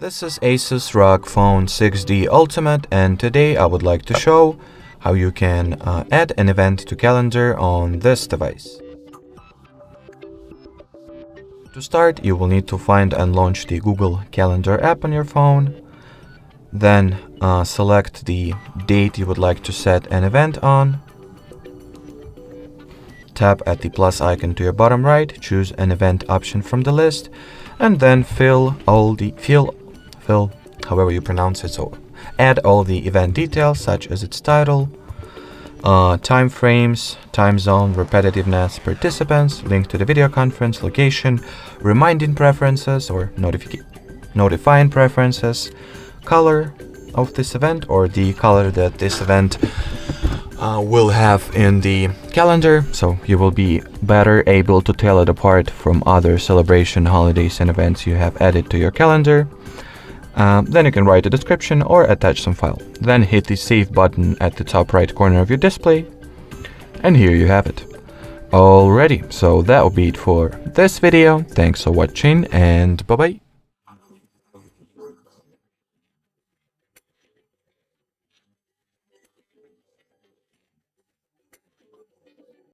This is ASUS ROG Phone 6D Ultimate, and today I would like to show how you can add an event to calendar on this device. To start, you will need to find and launch the Google Calendar app on your phone. Then select the date you would like to set an event on. Tap at the plus icon to your bottom right, choose an event option from the list, and then fill however you pronounce it. So add all the event details such as its title, time frames, time zone, repetitiveness, participants, link to the video conference, location, reminding preferences or notifying preferences, color of this event or the color that this event will have in the calendar, so you will be better able to tell it apart from other celebration, holidays and events you have added to your calendar. Then you can write a description or attach some file. Then hit the save button at the top right corner of your display, and here you have it. Alrighty, so that will be it for this video. Thanks for watching, and bye bye.